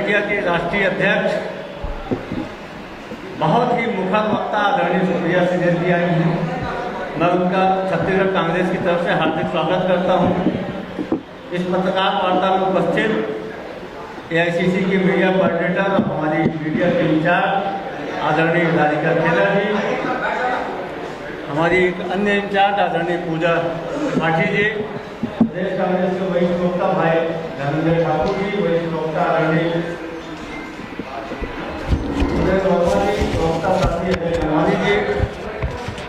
India के राष्ट्रीय अध्यक्ष, बहुत ही मुखर वक्ता आदरणीय सुप्रिया सिंह जी आई हैं। मैं उनका छत्तीसगढ़ कांग्रेस की तरफ से हार्दिक स्वागत करता हूं। इस पत्रकार वार्ता में उपस्थित एआईसीसी के मीडिया कोऑर्डिनेटर और हमारी मीडिया के इंचार्ज आदरणीय राधिका खेला जी, हमारी एक अन्य इंचार्ज आदरणीय पूजा त्रिपाठी जी, प्रदेश कांग्रेस के वरिष्ठ प्रवक्ता भाई धनंजय ठाकुर जी, वरिष्ठ प्रवक्ता आदरणीय प्रवक्ता साथी अजय कुमारी जी,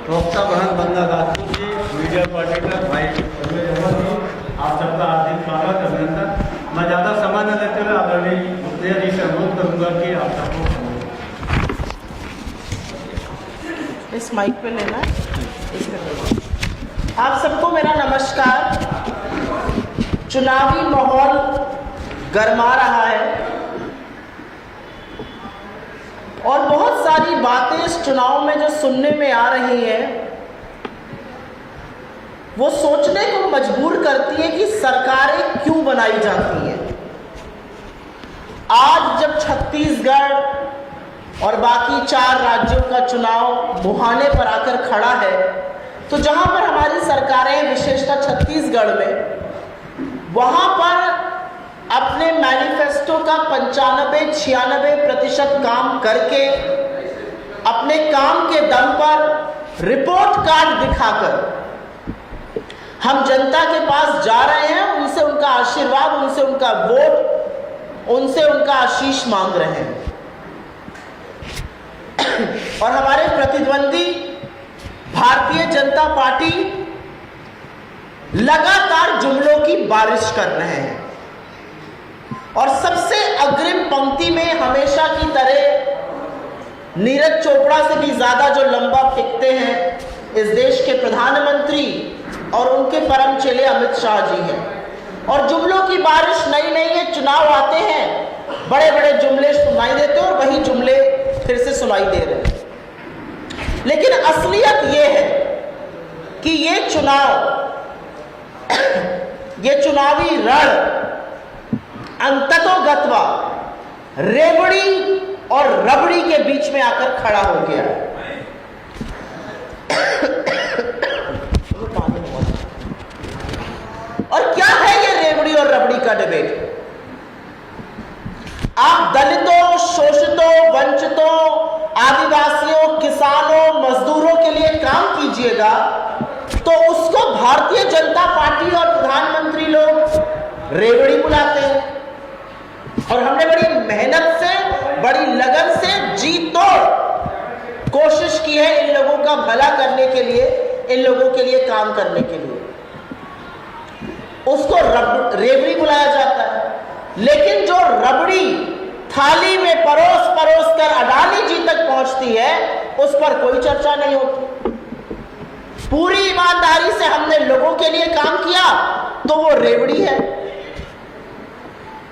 प्रवक्ता बहन बंदा राजपूत जी, मीडिया कोऑर्डिनेटर भाई संजय जमा जी, आप सबका हार्दिक स्वागत अभिनंदन। मैं ज़्यादा समय न लेते हुए आदरणीय सुप्रिया जी से अनुरोध करूँगा कि आप सबको इस माइक पे लेना है। आप सबको मेरा नमस्कार। चुनावी माहौल गरमा रहा है और बहुत सारी बातें इस चुनाव में जो सुनने में आ रही हैं वो सोचने को मजबूर करती है कि सरकारें क्यों बनाई जाती हैं। आज जब छत्तीसगढ़ और बाकी 4 राज्यों का चुनाव मुहाने पर आकर खड़ा है, तो जहां पर हमारी सरकारें विशेषतः छत्तीसगढ़ में, वहां पर अपने मैनिफेस्टो का 95-96% काम करके अपने काम के दम पर रिपोर्ट कार्ड दिखाकर हम जनता के पास जा रहे हैं, उनसे उनका आशीर्वाद, उनसे उनका वोट, उनसे उनका आशीष मांग रहे हैं। और हमारे प्रतिद्वंदी भारतीय जनता पार्टी लगातार जुमलों की बारिश कर रहे हैं और सबसे अग्रिम पंक्ति में हमेशा की तरह नीरज चोपड़ा से भी ज्यादा जो लंबा टिकते हैं इस देश के प्रधानमंत्री और उनके परम चेले अमित शाह जी हैं। और जुमलों की बारिश नई नई है, चुनाव आते हैं, बड़े बड़े जुमले सुनाई देते हैं और वही जुमले फिर से सुनाई दे रहे हैं। लेकिन असलियत ये है कि ये चुनावी रण अंततोगत्वा रेवड़ी और रबड़ी के बीच में आकर खड़ा हो गया है। और क्या है ये रेवड़ी और रबड़ी का डिबेट? आप दलितों, शोषितों, वंचितों, आदिवासियों, किसानों, मजदूरों के लिए काम कीजिएगा तो उसको भारतीय जनता पार्टी और प्रधानमंत्री लोग रेवड़ी बुलाते हैं। और हमने बड़ी मेहनत से, बड़ी लगन से जी तोड़ कोशिश की है इन लोगों का भला करने के लिए, इन लोगों के लिए काम करने के लिए। उसको रेवड़ी बुलाया जाता है। लेकिन जो रबड़ी थाली में परोस परोस कर अडानी जी तक पहुंचती है, उस पर कोई चर्चा नहीं होती। पूरी ईमानदारी से हमने लोगों के लिए काम किया तो वो रेवड़ी है,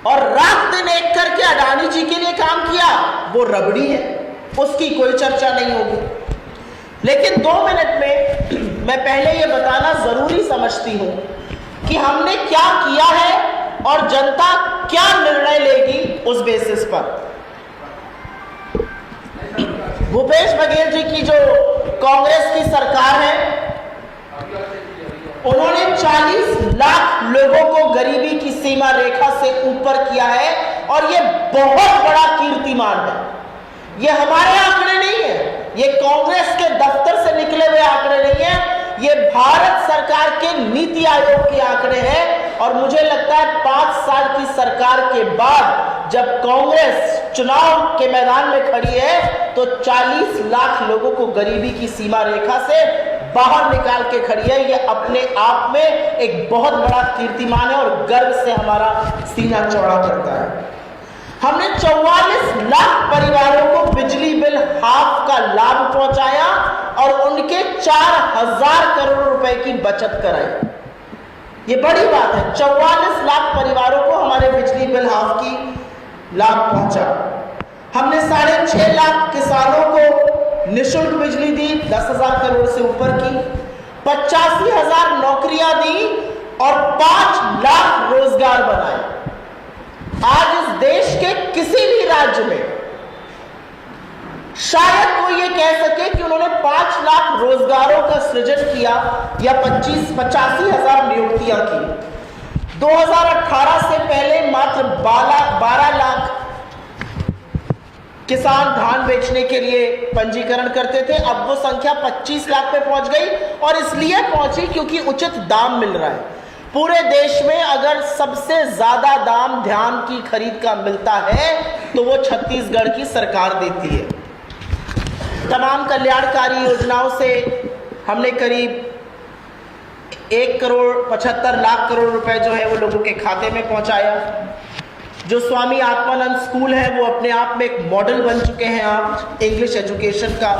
और रात दिन एक करके अडानी जी के लिए काम किया वो रबड़ी है, उसकी कोई चर्चा नहीं होगी। लेकिन 2 मिनट में मैं पहले ये बताना जरूरी समझती हूं कि हमने क्या किया है और जनता क्या निर्णय लेगी उस बेसिस पर। भूपेश बघेल जी की जो कांग्रेस की सरकार है, उन्होंने 40 लाख लोगों को गरीबी की सीमा रेखा से ऊपर किया है और ये बहुत बड़ा कीर्तिमान है। ये हमारे आंकड़े नहीं है, ये कांग्रेस के दफ्तर से निकले हुए आंकड़े नहीं है, ये भारत सरकार के नीति आयोग के आंकड़े हैं। और मुझे लगता है 5 साल की सरकार के बाद जब कांग्रेस चुनाव के मैदान में खड़ी है तो 40 लाख लोगों को गरीबी की सीमा रेखा से बाहर निकाल के खड़ी है। ये अपने आप में एक बहुत बड़ा कीर्तिमान है और गर्व से हमारा सीना चौड़ा करता है। हमने 44 लाख परिवारों को बिजली बिल हाफ का लाभ पहुंचाया और उनके 4000 करोड़ रुपए की बचत कराई। ये बड़ी बात है। 44 लाख परिवारों को हमारे बिजली बिल हाफ की लाभ पहुंचा। हमने 6.5 लाख किसानों को निःशुल्क बिजली दी, 10,000 करोड़ से ऊपर की, 85,000 नौकरियां दी और 5 लाख रोजगार बनाए। आज इस देश के किसी भी राज्य में शायद कोई ये कह सके कि उन्होंने 5 लाख रोजगारों का सृजन किया या 85,000 नियुक्तियां की। 2018 से पहले मात्र 12 लाख किसान धान बेचने के लिए पंजीकरण करते थे, अब वो संख्या 25 लाख पे पहुंच गई। और इसलिए पहुंची क्योंकि उचित दाम मिल रहा है। पूरे देश में अगर सबसे ज्यादा दाम धान की खरीद का मिलता है तो वो छत्तीसगढ़ की सरकार देती है। तमाम कल्याणकारी योजनाओं से हमने करीब 1,75,00,000 करोड़ रुपए जो है वो लोगों के खाते में पहुंचाया। जो स्वामी आत्मानंद स्कूल है वो अपने आप में एक मॉडल बन चुके हैं आज इंग्लिश एजुकेशन का।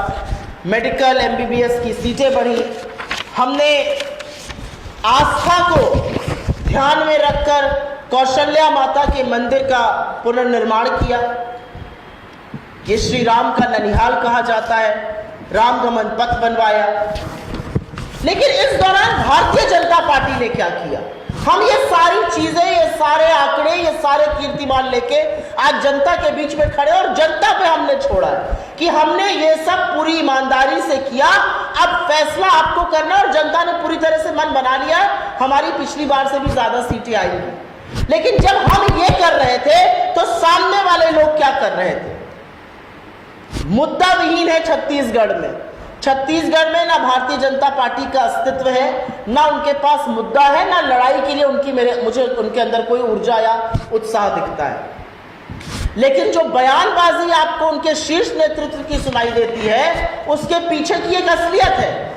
मेडिकल MBBS की सीटें बढ़ी। हमने आस्था को ध्यान में रखकर कौशल्या माता के मंदिर का पुनर्निर्माण किया। ये श्री राम का ननिहाल कहा जाता है। रामगमन पथ बनवाया। लेकिन इस दौरान भारतीय जनता पार्टी ने क्या किया? हम ये सारी चीजें, ये सारे आंकड़े, ये सारे कीर्तिमान लेके आज जनता के बीच में खड़े और जनता पे हमने छोड़ा है कि हमने ये सब पूरी ईमानदारी से किया। अब फैसला आपको करना और जनता ने पूरी तरह से मन बना लिया। हमारी पिछली बार से भी ज्यादा सीटें आएंगी। लेकिन जब हम ये कर रहे थे तो सामने वाले लोग क्या कर रहे थे? मुद्दा विहीन है छत्तीसगढ़ में। छत्तीसगढ़ में ना भारतीय जनता पार्टी का अस्तित्व है, ना उनके पास मुद्दा है, ना लड़ाई के लिए मुझे उनके अंदर कोई ऊर्जा या उत्साह दिखता है। लेकिन जो बयानबाजी आपको उनके शीर्ष नेतृत्व की सुनाई देती है, उसके पीछे की एक असलियत है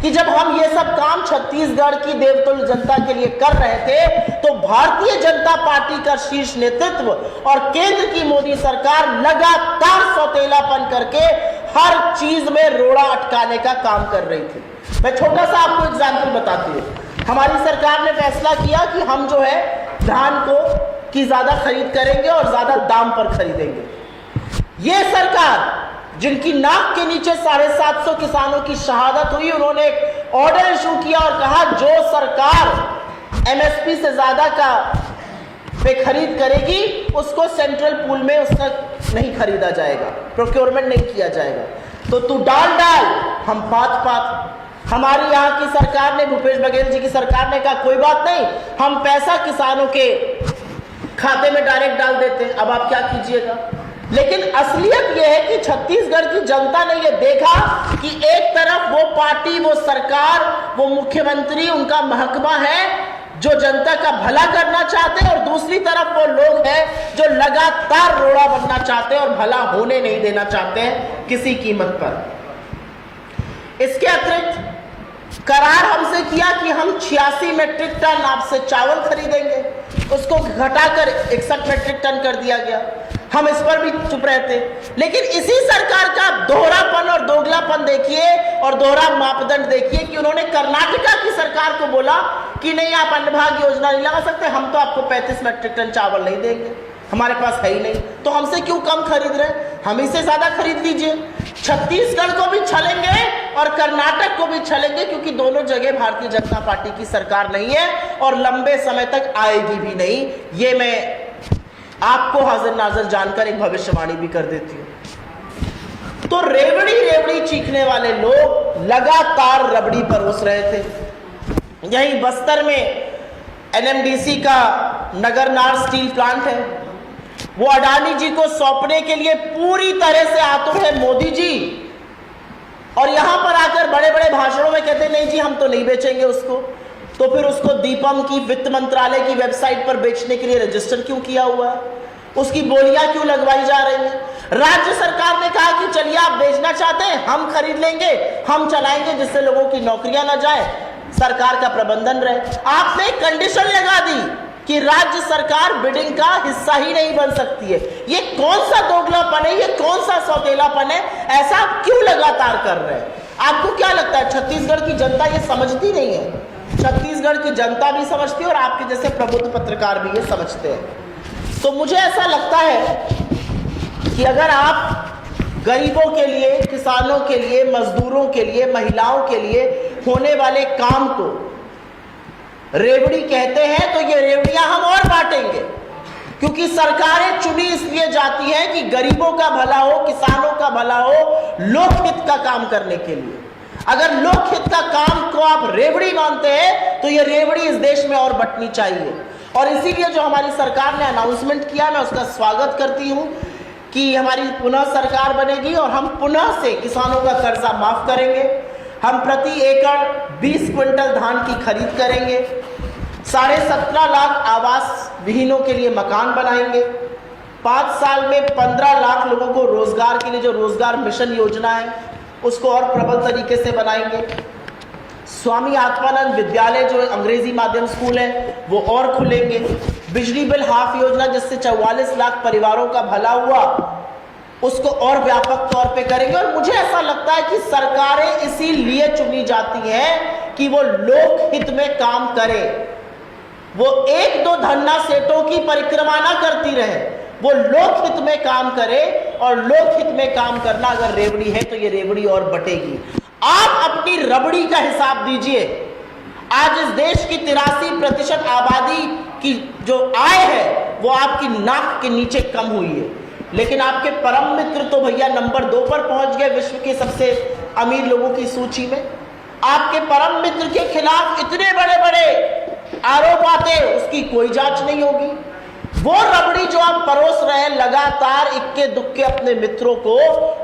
कि जब हम ये सब काम छत्तीसगढ़ की देवतुल्य जनता के लिए कर रहे थे तो भारतीय जनता पार्टी का शीर्ष नेतृत्व और केंद्र की मोदी सरकार लगातार सौतेलापन करके हर चीज में रोड़ा अटकाने का काम कर रही थी। मैं छोटा सा आपको एग्जाम्पल बताती हूँ। हमारी सरकार ने फैसला किया कि हम जो है धान की ज्यादा खरीद करेंगे और ज्यादा दाम पर खरीदेंगे। ये सरकार जिनकी नाक के नीचे 750 किसानों की शहादत हुई, उन्होंने एक ऑर्डर इशू किया और कहा जो सरकार MSP से ज्यादा का पे खरीद करेगी उसको सेंट्रल पूल में उसका नहीं खरीदा जाएगा, प्रोक्योरमेंट नहीं किया जाएगा। तो तू डाल हम पात। हमारी यहाँ की सरकार ने, भूपेश बघेल जी की सरकार ने कहा कोई बात नहीं, हम पैसा किसानों के खाते में डायरेक्ट डाल देते, अब आप क्या कीजिएगा। लेकिन असलियत यह है कि छत्तीसगढ़ की जनता ने यह देखा कि एक तरफ वो पार्टी, वो सरकार, वो मुख्यमंत्री, उनका महकमा है जो जनता का भला करना चाहते हैं और दूसरी तरफ वो लोग हैं जो लगातार रोड़ा बनना चाहते हैं और भला होने नहीं देना चाहते हैं किसी कीमत पर। इसके अतिरिक्त करार हमसे किया कि हम 86 मेट्रिक टन आपसे चावल खरीदेंगे, उसको घटाकर 61 मेट्रिक टन कर दिया गया। हम इस पर भी चुप रहते। लेकिन इसी सरकार का दोहरापन और दोगलापन देखिए और दोहरा मापदंड देखिए कि उन्होंने कर्नाटका की सरकार को बोला कि नहीं आप अन्नभाग्य योजना नहीं लगा सकते, हम तो आपको 35 मेट्रिक टन चावल नहीं देंगे, हमारे पास है ही नहीं, तो हमसे क्यों कम खरीद रहे हैं, हम इसे ज्यादा खरीद लीजिए। छत्तीसगढ़ को भी छलेंगे और कर्नाटक को भी छलेंगे क्योंकि दोनों जगह भारतीय जनता पार्टी की सरकार नहीं है और लंबे समय तक आएगी भी नहीं। ये मैं आपको हाजिर नाजर जानकर एक भविष्यवाणी भी कर देती हूं। तो रेवड़ी चीखने वाले लोग लगातार रबड़ी परोस रहे थे। यही बस्तर में NMDC का नगरनार स्टील प्लांट है, वो अडानी जी को सौंपने के लिए पूरी तरह से आतुर है मोदी जी, और यहां पर आकर बड़े बड़े भाषणों में कहते नहीं जी हम तो नहीं बेचेंगे उसको। तो फिर उसको दीपम की वित्त मंत्रालय की वेबसाइट पर बेचने के लिए रजिस्टर क्यों किया हुआ है, उसकी बोलियां क्यों लगवाई जा रही हैं? राज्य सरकार ने कहा कि चलिए आप बेचना चाहते हैं, हम खरीद लेंगे, हम चलाएंगे जिससे लोगों की नौकरियां ना जाए, सरकार का प्रबंधन रहे। आपने कंडीशन लगा दी कि राज्य सरकार बिडिंग का हिस्सा ही नहीं बन सकती है। ये कौन सा दोगलापन है, ये कौन सा सौतेलापन है? ऐसा क्यों लगातार कर रहे हैं? आपको क्या लगता है छत्तीसगढ़ की जनता ये समझती नहीं है? छत्तीसगढ़ की जनता भी समझती है और आपके जैसे प्रबुद्ध पत्रकार भी ये समझते हैं। तो मुझे ऐसा लगता है कि अगर आप गरीबों के लिए, किसानों के लिए, मजदूरों के लिए, महिलाओं के लिए होने वाले काम को रेवड़ी कहते हैं तो ये रेवड़ियां हम और बांटेंगे। क्योंकि सरकारें चुनी इसलिए जाती हैं कि गरीबों का भला हो, किसानों का भला हो, लोकहित का काम करने के लिए। अगर लोकहित का काम को आप रेवड़ी मानते हैं तो यह रेवड़ी इस देश में और बंटनी चाहिए। और इसीलिए जो हमारी सरकार ने अनाउंसमेंट किया, मैं उसका स्वागत करती हूं कि हमारी पुनः सरकार बनेगी और हम पुनः से किसानों का कर्जा माफ करेंगे। हम प्रति एकड़ 20 क्विंटल धान की खरीद करेंगे। 17.5 लाख आवास विहीनों के लिए मकान बनाएंगे। 5 साल में 15 लाख लोगों को रोजगार के लिए जो रोजगार मिशन योजना है उसको और प्रबल तरीके से बनाएंगे। स्वामी आत्मानंद विद्यालय जो अंग्रेजी माध्यम स्कूल है वो और खुलेंगे। बिजली बिल हाफ योजना जिससे 44 लाख परिवारों का भला हुआ उसको और व्यापक तौर पे करेंगे। और मुझे ऐसा लगता है कि सरकारें इसीलिए चुनी जाती हैं कि वो लोकहित में काम करें, वो एक दो धन्ना सेठों की परिक्रमा ना करती रहे, वो लोकहित में काम करे। और लोकहित में काम करना अगर रेवड़ी है तो ये रेवड़ी और बटेगी। आप अपनी रबड़ी का हिसाब दीजिए। आज इस देश की 83% आबादी की जो आय है वो आपकी नाक के नीचे कम हुई है, लेकिन आपके परम मित्र तो भैया नंबर 2 पर पहुंच गए विश्व के सबसे अमीर लोगों की सूची में। आपके परम मित्र के खिलाफ इतने बड़े बड़े आरोप आते, उसकी कोई जांच नहीं होगी। वो रबड़ी जो आप परोस रहे हैं लगातार इक्के दुक्के अपने मित्रों को,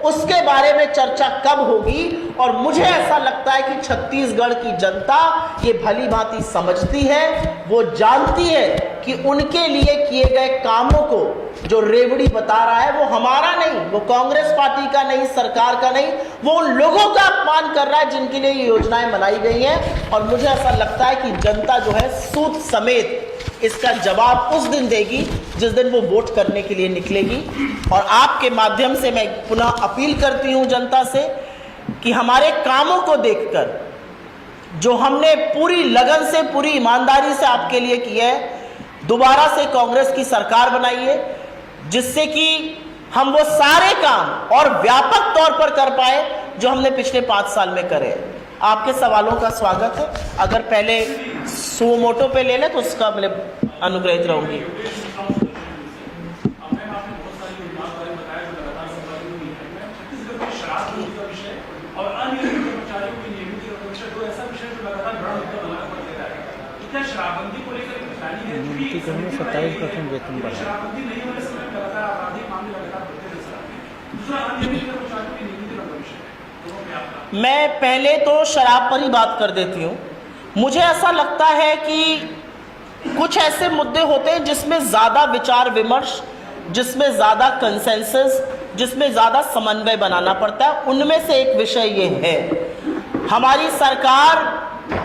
उसके बारे में चर्चा कब होगी? और मुझे ऐसा लगता है कि छत्तीसगढ़ की जनता ये भली भांति समझती है, वो जानती है कि उनके लिए किए गए कामों को जो रेवड़ी बता रहा है वो हमारा नहीं, वो कांग्रेस पार्टी का नहीं, सरकार का नहीं, वो उन लोगों का अपमान कर रहा है जिनके लिए ये योजनाएं बनाई गई हैं। और मुझे ऐसा लगता है कि जनता जो है सूद समेत इसका जवाब उस दिन देगी जिस दिन वो वोट करने के लिए निकलेगी। और आपके माध्यम से मैं पुनः अपील करती हूं जनता से कि हमारे कामों को देखकर जो हमने पूरी लगन से, पूरी ईमानदारी से आपके लिए किया है, दोबारा से कांग्रेस की सरकार बनाइए जिससे कि हम वो सारे काम और व्यापक तौर पर कर पाए जो हमने पिछले 5 साल में करे। आपके सवालों का स्वागत है। अगर पहले सुमोटो पे ले ले तो उसका मैं अनुग्रहित रहूंगी। शराबबंदी को लेकर नियमितीकरण में 27% वेतन बढ़ा। शराबबंदी नहीं होने से लगातार आपराधिक मामले लगातार बढ़ते नजर आते हैं। दूसरा अनियमित कर्मचारियों की नियमितीकरण का विषय है। मैं पहले तो शराब पर ही बात कर देती हूँ। मुझे ऐसा लगता है कि कुछ ऐसे मुद्दे होते हैं जिसमें ज़्यादा विचार विमर्श, जिसमें ज़्यादा कंसेंसस, जिसमें ज़्यादा समन्वय बनाना पड़ता है। उनमें से एक विषय ये है, हमारी सरकार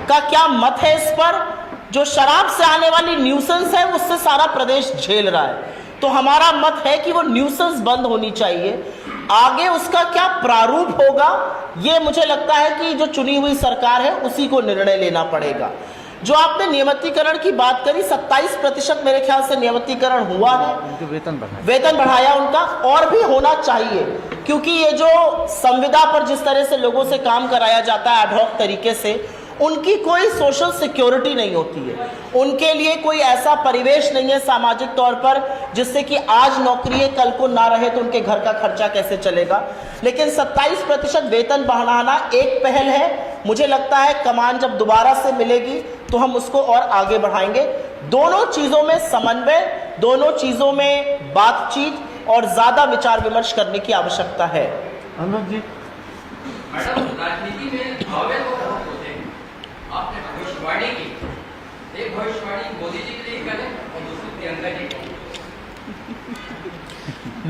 का क्या मत है इस पर? जो शराब से आने वाली न्यूसेंस है उससे सारा प्रदेश झेल रहा है, तो हमारा मत है कि वो न्यूसेंस बंद होनी चाहिए। आगे उसका क्या प्रारूप होगा ये मुझे लगता है कि जो चुनी हुई सरकार है उसी को निर्णय लेना पड़ेगा। जो आपने नियमितीकरण की बात करी, 27% मेरे ख्याल से नियमितीकरण हुआ है, वेतन बढ़ाया उनका, और भी होना चाहिए। क्योंकि ये जो संविदा पर जिस तरह से लोगों से काम कराया जाता है एडहॉक तरीके से, उनकी कोई सोशल सिक्योरिटी नहीं होती है, उनके लिए कोई ऐसा परिवेश नहीं है सामाजिक तौर पर जिससे कि आज नौकरी है कल को ना रहे तो उनके घर का खर्चा कैसे चलेगा। लेकिन 27% वेतन बढ़ाना एक पहल है। मुझे लगता है कमान जब दोबारा से मिलेगी तो हम उसको और आगे बढ़ाएंगे। दोनों चीज़ों में समन्वय, दोनों चीज़ों में बातचीत और ज़्यादा विचार विमर्श करने की आवश्यकता है। अनुज जी, राजनीति में भावे तो बहुत होते हैं। आपने भविष्यवाणी की, एक भविष्यवाणी मोदी जी के लिए करें और दूसरी प्रियंका जी की।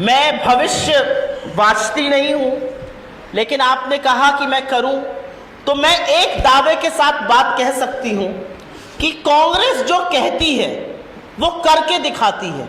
मैं भविष्यवाणी नहीं हूं, लेकिन आपने कहा कि मैं करूं, तो मैं एक दावे के साथ बात कह सकती हूं कि कांग्रेस जो कहती है वो करके दिखाती है।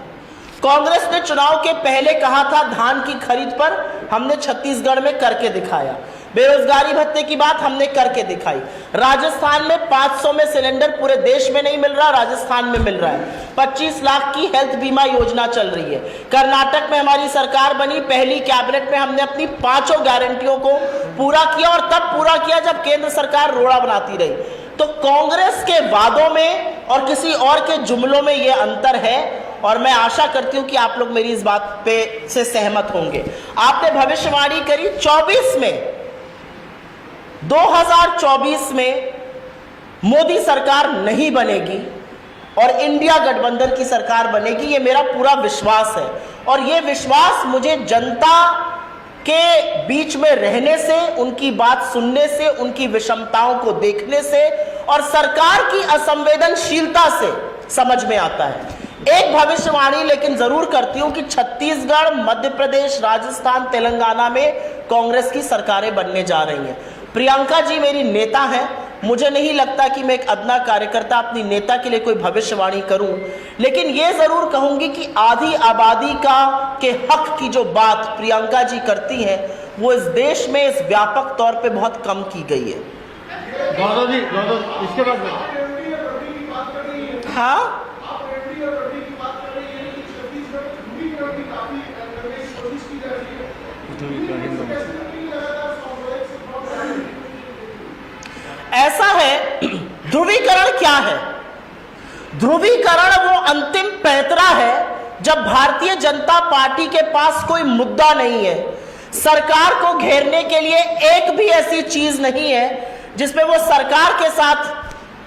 कांग्रेस ने चुनाव के पहले कहा था धान की खरीद पर, हमने छत्तीसगढ़ में करके दिखाया। बेरोजगारी भत्ते की बात हमने करके दिखाई। राजस्थान में 500 में सिलेंडर पूरे देश में नहीं मिल रहा, राजस्थान में मिल रहा है। 25 लाख की हेल्थ बीमा योजना चल रही है। कर्नाटक में हमारी सरकार बनी, पहली कैबिनेट में हमने अपनी 5 गारंटियों को पूरा किया, और तब पूरा किया जब केंद्र सरकार रोड़ा बनाती रही। तो कांग्रेस के वादों में और किसी और के जुमलों में यह अंतर है और मैं आशा करती हूं कि आप लोग मेरी इस बात पे से सहमत होंगे। आपने भविष्यवाणी करी 2024 में मोदी सरकार नहीं बनेगी और इंडिया गठबंधन की सरकार बनेगी, ये मेरा पूरा विश्वास है। और ये विश्वास मुझे जनता के बीच में रहने से, उनकी बात सुनने से, उनकी विषमताओं को देखने से और सरकार की असंवेदनशीलता से समझ में आता है। एक भविष्यवाणी लेकिन जरूर करती हूं कि छत्तीसगढ़, मध्य प्रदेश, राजस्थान, तेलंगाना में कांग्रेस की सरकारें बनने जा रही हैं। प्रियंका जी मेरी नेता हैं, मुझे नहीं लगता कि मैं एक अदना कार्यकर्ता अपनी नेता के लिए कोई भविष्यवाणी करूं, लेकिन यह जरूर कहूंगी कि आधी आबादी के हक की जो बात प्रियंका जी करती हैं वो इस देश में इस व्यापक तौर पे बहुत कम की गई है। गौरव जी, गौरव इसके बाद हाँ, ऐसा है, ध्रुवीकरण क्या है? ध्रुवीकरण वो अंतिम पैंतरा है जब भारतीय जनता पार्टी के पास कोई मुद्दा नहीं है, सरकार को घेरने के लिए एक भी ऐसी चीज नहीं है जिसमें वो सरकार के साथ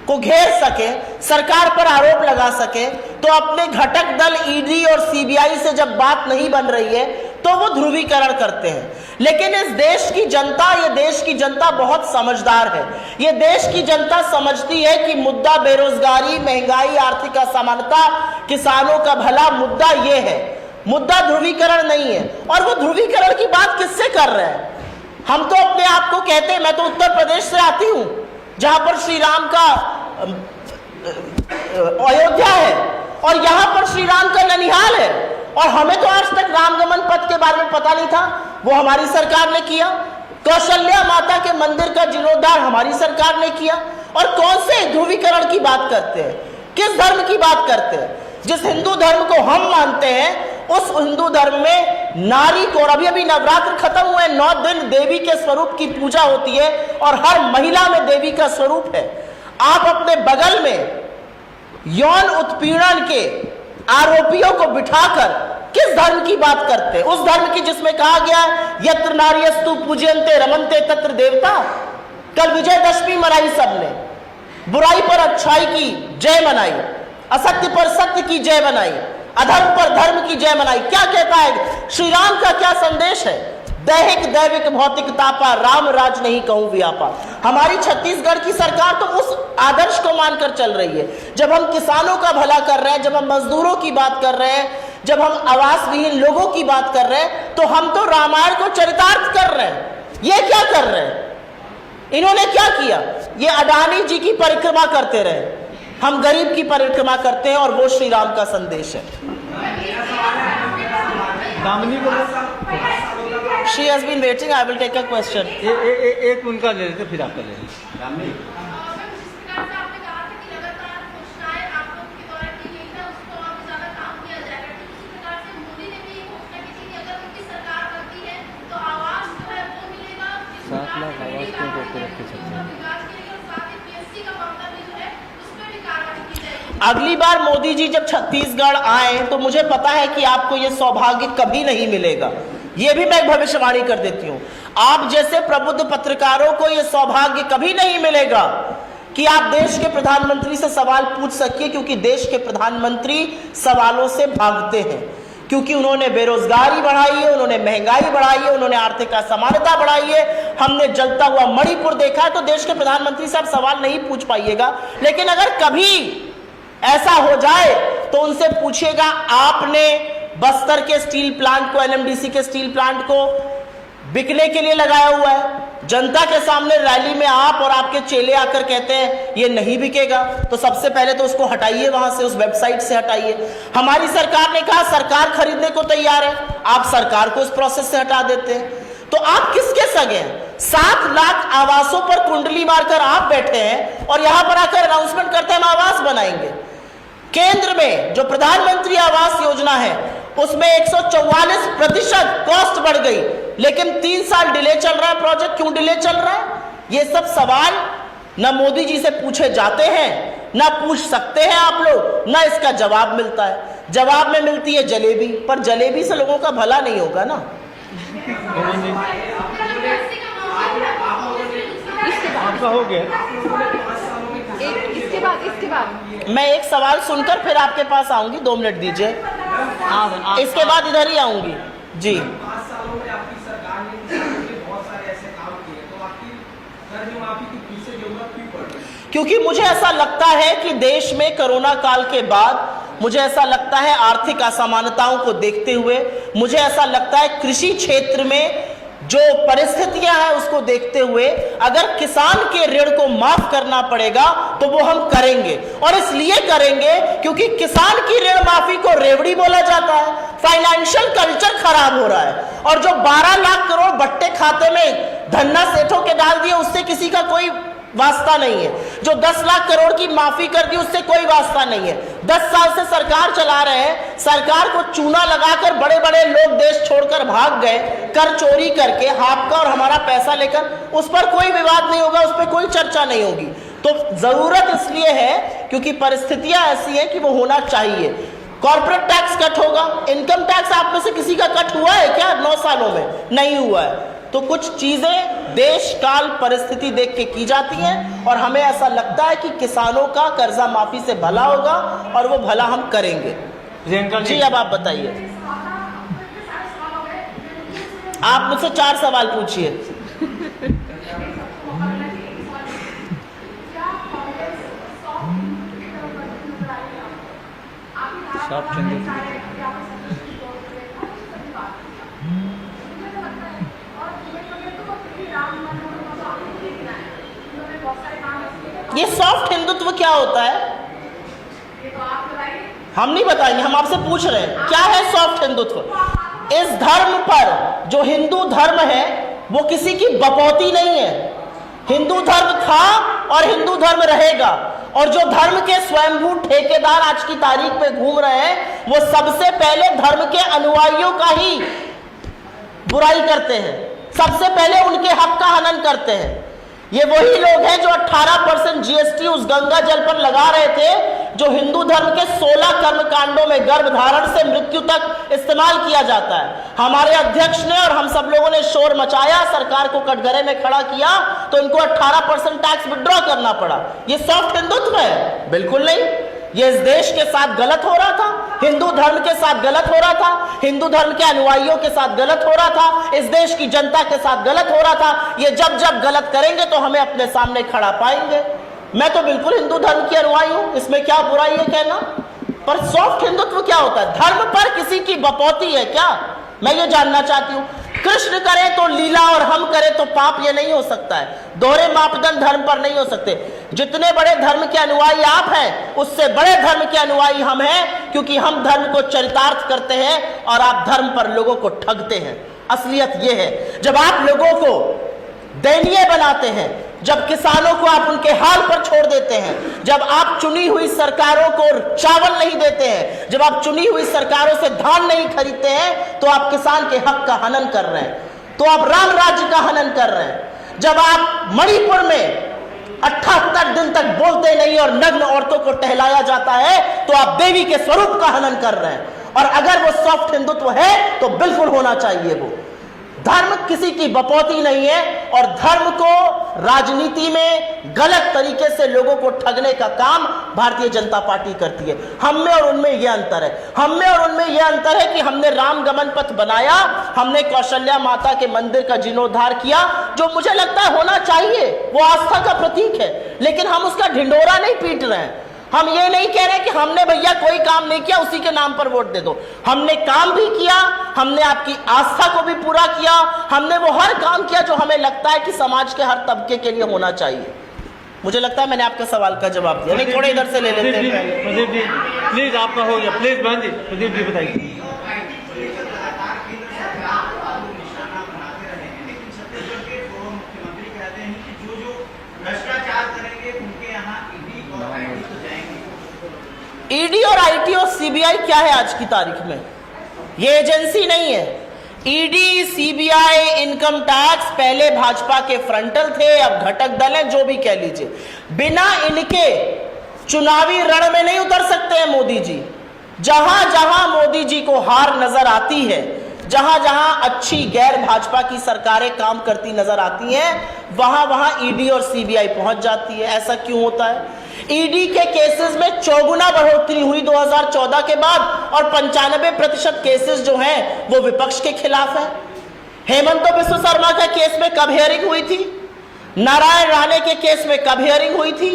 को घेर सके, सरकार पर आरोप लगा सके। तो अपने घटक दल ईडी और सीबीआई से जब बात नहीं बन रही है तो वो ध्रुवीकरण करते हैं। लेकिन इस देश की जनता, ये देश की जनता बहुत समझदार है। ये देश की जनता समझती है कि मुद्दा बेरोजगारी, महंगाई, आर्थिक असमानता, किसानों का भला, मुद्दा ये है, मुद्दा ध्रुवीकरण नहीं है। और वो ध्रुवीकरण की बात किससे कर रहे हैं? हम तो अपने आप को कहते हैं, मैं तो उत्तर प्रदेश से आती हूं जहां पर श्री राम का अयोध्या है और यहां पर श्री राम का ननिहाल है, और हमें तो आज तक रामगमन पथ के बारे में पता नहीं था, वो हमारी सरकार ने किया। कौशल्या माता के मंदिर का जीर्णोद्धार हमारी सरकार ने किया। और कौन से ध्रुवीकरण की बात करते हैं? किस धर्म की बात करते हैं? जिस हिंदू धर्म को हम मानते हैं उस हिंदू धर्म में नारी को, और अभी नवरात्र खत्म हुए, 9 दिन देवी के स्वरूप की पूजा होती है और हर महिला में देवी का स्वरूप है। आप अपने बगल में यौन उत्पीड़न के आरोपियों को बिठाकर किस धर्म की बात करते हैं? उस धर्म की जिसमें कहा गया यत्र नार्यस्तु पूज्यन्ते रमन्ते तत्र देवता। कल विजयदशमी मनाई, सबने बुराई पर अच्छाई की जय मनाई, असत्य पर सत्य की जय मनाई, अधर्म पर धर्म की जय मनाई। क्या कहता है श्री राम का? क्या संदेश है? दैहिक दैविक भौतिक तापा, राम राज नहीं कहूं व्यापा। हमारी छत्तीसगढ़ की सरकार तो उस आदर्श को मानकर चल रही है। जब हम किसानों का भला कर रहे हैं, जब हम मजदूरों की बात कर रहे हैं, जब हम आवास विहीन लोगों की बात कर रहे हैं, तो हम तो रामायण को चरितार्थ कर रहे हैं। ये क्या कर रहे हैं? इन्होंने क्या किया? ये अडानी जी की परिक्रमा करते रहे, हम गरीब की परिक्रमा करते हैं, और वो श्री राम का संदेश है। She has been waiting. I will take a question. एक उनका ले लेते फिर आपका ले लेते। अगली बार मोदी जी जब छत्तीसगढ़ आए तो मुझे पता है कि आपको यह सौभाग्य कभी नहीं मिलेगा। यह भी मैं भविष्यवाणी कर देती हूं, आप जैसे प्रबुद्ध पत्रकारों को यह सौभाग्य कभी नहीं मिलेगा कि आप देश के प्रधानमंत्री से सवाल पूछ सकिए, क्योंकि देश के प्रधानमंत्री सवालों से भागते हैं, क्योंकि उन्होंने बेरोजगारी बढ़ाई है, उन्होंने महंगाई बढ़ाई है, उन्होंने आर्थिक असमानता बढ़ाई है। हमने जलता हुआ मणिपुर देखा है। तो देश के प्रधानमंत्री से आप सवाल नहीं पूछ पाइएगा। लेकिन अगर कभी ऐसा हो जाए तो उनसे पूछिएगा, आपने बस्तर के स्टील प्लांट को, एनएमडीसी के स्टील प्लांट को बिकने के लिए लगाया हुआ है, जनता के सामने रैली में आप और आपके चेले आकर कहते हैं ये नहीं बिकेगा, तो सबसे पहले तो उसको हटाइए, वहां से, उस वेबसाइट से हटाइए। हमारी सरकार ने कहा सरकार खरीदने को तैयार है, आप सरकार को उस प्रोसेस से हटा देते हैं। तो आप किसके सगे हैं? 7 लाख आवासों पर कुंडली मारकर आप बैठे हैं और यहां पर आकर अनाउंसमेंट करते हैं हम आवास बनाएंगे। केंद्र में जो प्रधानमंत्री आवास योजना है उसमें 144% कॉस्ट बढ़ गई, लेकिन 3 साल डिले चल रहा है प्रोजेक्ट। क्यों डिले चल रहा है? ये सब सवाल न मोदी जी से पूछे जाते हैं, ना पूछ सकते हैं आप लोग, ना इसका जवाब मिलता है। जवाब में मिलती है जलेबी, पर जलेबी से लोगों का भला नहीं होगा ना। आपका हो गया। इसके बाद मैं एक सवाल सुनकर फिर आपके पास आऊंगी, 2 मिनट दीजिए, इसके बाद इधर ही आऊंगी जी। 5 सालों में आपकी सरकार ने किसानों के बहुत सारे ऐसे काम किए, तो आपकी कर्ज माफी की फिर से जरूरत क्यों पड़ रही है? क्योंकि मुझे ऐसा लगता है कि देश में कोरोना काल के बाद, मुझे ऐसा लगता है आर्थिक असमानताओं को देखते हुए, मुझे ऐसा लगता है कृषि क्षेत्र में जो परिस्थितियां हैं उसको देखते हुए, अगर किसान के ऋण को माफ करना पड़ेगा तो वो हम करेंगे। और इसलिए करेंगे क्योंकि किसान की ऋण माफी को रेवड़ी बोला जाता है, फाइनेंशियल कल्चर खराब हो रहा है। और जो 12 लाख करोड़ बट्टे खाते में धन्ना सेठों के डाल दिए, उससे किसी का कोई वास्ता नहीं है। जो 10 लाख करोड़ की माफी कर दी, उससे कोई वास्ता नहीं है। 10 साल से सरकार चला रहे हैं, सरकार को चूना लगाकर बड़े बड़े लोग देश छोड़कर भाग गए, कर चोरी करके आपका और हमारा पैसा लेकर। उस पर कोई विवाद नहीं होगा, उस पर कोई चर्चा नहीं होगी। तो जरूरत इसलिए है क्योंकि परिस्थितियां ऐसी हैं कि वो होना चाहिए। कॉर्पोरेट टैक्स कट होगा, इनकम टैक्स आप में से किसी का कट हुआ है क्या 9 सालों में? नहीं हुआ है। तो कुछ चीजें देश काल परिस्थिति देख के की जाती हैं और हमें ऐसा लगता है कि किसानों का कर्जा माफी से भला होगा और वो भला हम करेंगे। जी अब आप बताइए, आप मुझसे 4 सवाल पूछिए। ये सॉफ्ट हिंदुत्व क्या होता है? हम नहीं बताएंगे, हम आपसे पूछ रहे हैं क्या है सॉफ्ट हिंदुत्व। इस धर्म पर, जो हिंदू धर्म है वो किसी की बपौती नहीं है। हिंदू धर्म था और हिंदू धर्म रहेगा। और जो धर्म के स्वयंभू ठेकेदार आज की तारीख में घूम रहे हैं, वो सबसे पहले धर्म के अनुयायियों का ही बुराई करते हैं, सबसे पहले उनके हक का हनन करते हैं। ये वही लोग हैं जो 18% जीएसटी उस गंगा जल पर लगा रहे थे जो हिंदू धर्म के 16 कर्मकांडों में गर्भधारण से मृत्यु तक इस्तेमाल किया जाता है। हमारे अध्यक्ष ने और हम सब लोगों ने शोर मचाया, सरकार को कटघरे में खड़ा किया, तो इनको 18% टैक्स विड्रॉ करना पड़ा। ये सॉफ्ट हिंदुत्व है? बिल्कुल नहीं। ये इस देश के साथ गलत हो रहा था, हिंदू धर्म के साथ गलत हो रहा था, हिंदू धर्म के अनुयायियों के साथ गलत हो रहा था, इस देश की जनता के साथ गलत हो रहा था। ये जब जब गलत करेंगे तो हमें अपने सामने खड़ा पाएंगे। मैं तो बिल्कुल हिंदू धर्म की अनुयायी हूं, इसमें क्या बुराई है कहना। पर सॉफ्ट हिंदुत्व क्या होता है? धर्म पर किसी की बपौती है क्या? मैं ये जानना चाहती हूं। कृष्ण करे तो लीला और हम करें तो पाप, ये नहीं हो सकता है। दोहरे मापदंड धर्म पर नहीं हो सकते। जितने बड़े धर्म के अनुयायी आप हैं, उससे बड़े धर्म के अनुयायी हम हैं, क्योंकि हम धर्म को चरितार्थ करते हैं और आप धर्म पर लोगों को ठगते हैं। असलियत ये है, जब आप लोगों को दयनीय बनाते हैं, जब किसानों को आप उनके हाल पर छोड़ देते हैं, जब आप चुनी हुई सरकारों को चावल नहीं देते हैं, जब आप चुनी हुई सरकारों से धान नहीं खरीदते हैं, तो आप किसान के हक का हनन कर रहे हैं, तो आप राम राज्य का हनन कर रहे हैं। जब आप मणिपुर में 78 दिन तक बोलते नहीं और नग्न औरतों को टहलाया जाता है, तो आप देवी के स्वरूप का हनन कर रहे हैं। और अगर वो सॉफ्ट हिंदुत्व है तो बिल्कुल होना चाहिए। वो धर्म किसी की बपौती नहीं है और धर्म को राजनीति में गलत तरीके से लोगों को ठगने का काम भारतीय जनता पार्टी करती है। हम में और उनमें यह अंतर है। हम में और उनमें यह अंतर है कि हमने राम गमन पथ बनाया, हमने कौशल्या माता के मंदिर का जीर्णोद्धार किया, जो मुझे लगता है होना चाहिए, वो आस्था का प्रतीक है। लेकिन हम उसका ढिंढोरा नहीं पीट रहे हैं। हम ये नहीं कह रहे कि हमने भैया कोई काम नहीं किया, उसी के नाम पर वोट दे दो। हमने काम भी किया, हमने आपकी आस्था को भी पूरा किया, हमने वो हर काम किया जो हमें लगता है कि समाज के हर तबके के लिए होना चाहिए। मुझे लगता है मैंने आपके सवाल का जवाब दिया। नहीं, थोड़े इधर से ले लेते हैं। प्रदीप जी प्लीज, आपका हो गया। प्लीज बहन जी, प्रदीप जी बताइए। ईडी और आईटी और सीबीआई क्या है आज की तारीख में? ये एजेंसी नहीं है। ईडी, सीबीआई, इनकम टैक्स पहले भाजपा के फ्रंटल थे, अब घटक दल है, जो भी कह लीजिए। बिना इनके चुनावी रण में नहीं उतर सकते हैं मोदी जी। जहां जहां मोदी जी को हार नजर आती है, जहां जहां अच्छी गैर भाजपा की सरकारें काम करती नजर आती हैं, वहां वहां ईडी और सीबीआई पहुंच जाती है। ऐसा क्यों होता है? ईडी के केसेस में 4 बढ़ोतरी हुई 2014 के बाद और 95% केसेस जो हैं वो विपक्ष के खिलाफ है। हेमंत बिस्व शर्मा के केस में कब हियरिंग हुई थी? नारायण राणे के केस में कब हियरिंग हुई थी?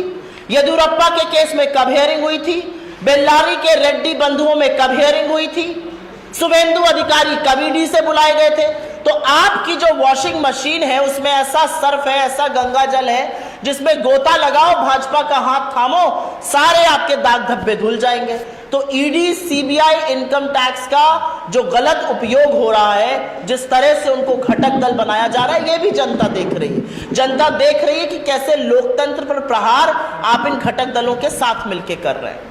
येदियुरप्पा के केस में कब हियरिंग हुई थी? बेल्लारी के रेड्डी बंधुओं में कब हियरिंग हुई थी? शुभेंदु अधिकारी कब ईडी से बुलाए गए थे? तो आपकी जो वॉशिंग मशीन है उसमें ऐसा सर्फ है, ऐसा गंगा जल है जिसमें गोता लगाओ, भाजपा का हाथ थामो, सारे आपके दाग धब्बे धुल जाएंगे। तो ईडी, सीबीआई, इनकम टैक्स का जो गलत उपयोग हो रहा है, जिस तरह से उनको घटक दल बनाया जा रहा है, ये भी जनता देख रही है। जनता देख रही है कि कैसे लोकतंत्र पर प्रहार आप इन घटक दलों के साथ मिलकर कर रहे हैं।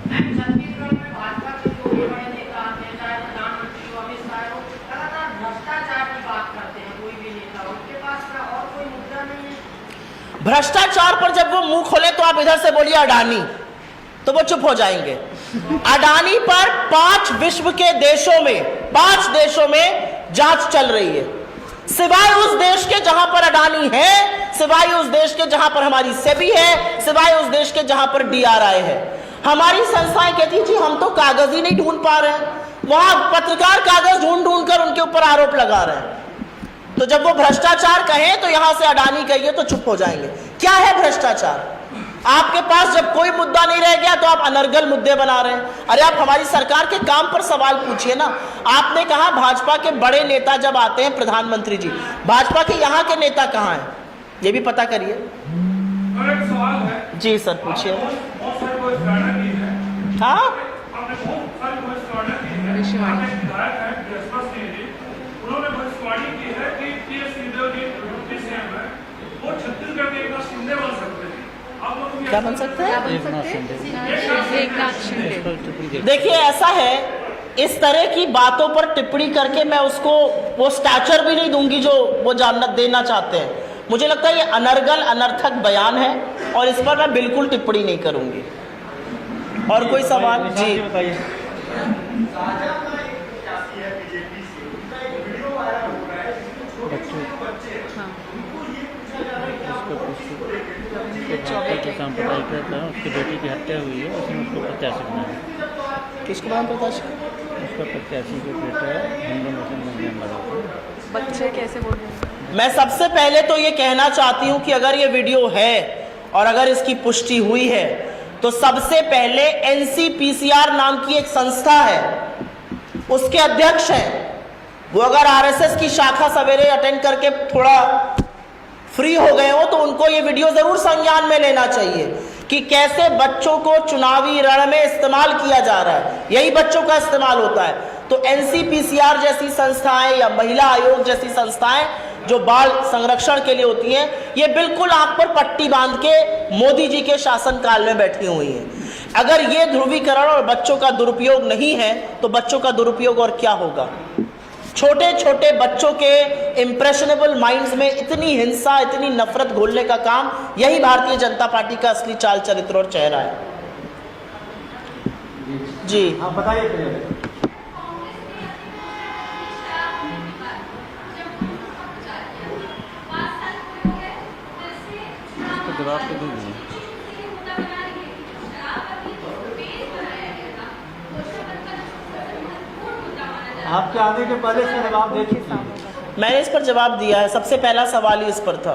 भ्रष्टाचार पर जब वो मुंह खोले तो आप इधर से बोलिए अडानी, तो वो चुप हो जाएंगे। अडानी पर 5 विश्व के देशों में, 5 देशों में जांच चल रही है, सिवाय उस देश के जहां पर अडानी है, सिवाय उस देश के जहां पर हमारी सेबी है, सिवाय उस देश के जहां पर डीआरआई है। हमारी संस्थाएं कहती जी हम तो कागज ही नहीं ढूंढ पा रहे हैं, वहां पत्रकार कागज ढूंढ ढूंढ कर उनके ऊपर आरोप लगा रहे हैं। तो जब वो भ्रष्टाचार कहें तो यहां से अडानी कहिए तो चुप हो जाएंगे। क्या है भ्रष्टाचार? आपके पास जब कोई मुद्दा नहीं रह गया तो आप अनर्गल मुद्दे बना रहे हैं। अरे आप हमारी सरकार के काम पर सवाल पूछिए ना। आपने कहा भाजपा के बड़े नेता जब आते हैं, प्रधानमंत्री जी, भाजपा के यहाँ के नेता कहाँ हैं, ये भी पता करिए। एक सवाल है जी सर, पूछिए। बहुत सारे वो स्टार्टअप की है। हाँ, आपने बहुत सारे वो स्टार्टअप की है। आपने विधायक है बृहस्पति सिंह जी, उन्होंने भविष्यवाणी की है कि टीएस सिंहदेव जी डिप्टी सीएम है, वो छत्तीसगढ़ के एक नाथ शिंदे बन सकते हैं। आप लोग क्या बन सकते हैं? एकनाथ शिंदे। देखिए ऐसा है, इस तरह की बातों पर टिप्पणी करके मैं उसको वो स्टैचर भी नहीं दूंगी जो वो जानना देना चाहते हैं। मुझे लगता है ये अनर्गल अनर्थक बयान है और इस पर मैं बिल्कुल टिप्पणी नहीं करूंगी। और कोई सवाल? जी बताइए। सांप्रदायिक करता है, उसकी बेटी की हत्या हुई है, उसने उसको प्रत्याशी बनाया। किसको नाम प्रत्याशी? उसका प्रत्याशी जो बेटा है हिंदू मुसलमान लगा। बच्चे कैसे बोल रहे हैं? मैं सबसे पहले तो ये कहना चाहती हूं कि अगर ये वीडियो है और अगर इसकी पुष्टि हुई है तो सबसे पहले एनसीपीसीआर नाम की एक संस्था है, उसके अध्यक्ष हैं वो। अगर आरएसएस की शाखा सवेरे अटेंड करके थोड़ा फ्री हो गए हो तो उनको ये वीडियो जरूर संज्ञान में लेना चाहिए कि कैसे बच्चों को चुनावी रण में इस्तेमाल किया जा रहा है। यही बच्चों का इस्तेमाल होता है। तो एनसीपीसीआर जैसी संस्थाएं या महिला आयोग जैसी संस्थाएं जो बाल संरक्षण के लिए होती हैं, ये बिल्कुल आंख पर पट्टी बांध के मोदी जी के शासनकाल में बैठी हुई हैं। अगर ये ध्रुवीकरण और बच्चों का दुरुपयोग नहीं है तो बच्चों का दुरुपयोग और क्या होगा? छोटे छोटे बच्चों के इंप्रेशनेबल माइंड्स में इतनी हिंसा, इतनी नफरत घोलने का काम यही भारतीय जनता पार्टी का असली चाल चरित्र और चेहरा है। जी हाँ बताइए। जवाब तो दीजिए। आपके आने के पहले इसका जवाब दे चुकी हैं। मैंने इस पर जवाब दिया है, सबसे पहला सवाल ही इस पर था।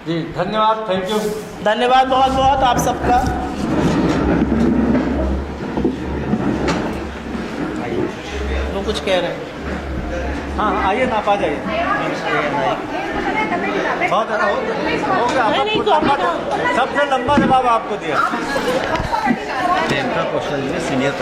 जी धन्यवाद, थैंक यू। धन्यवाद बहुत बहुत आप सबका। वो कुछ कह रहे हैं। हाँ आइए ना, आप आ जाइए। बहुत हो गया। नहीं, तो आपने सबसे लंबा जवाब आपको दिया। प्रियंका कौशल जी ने सीनियर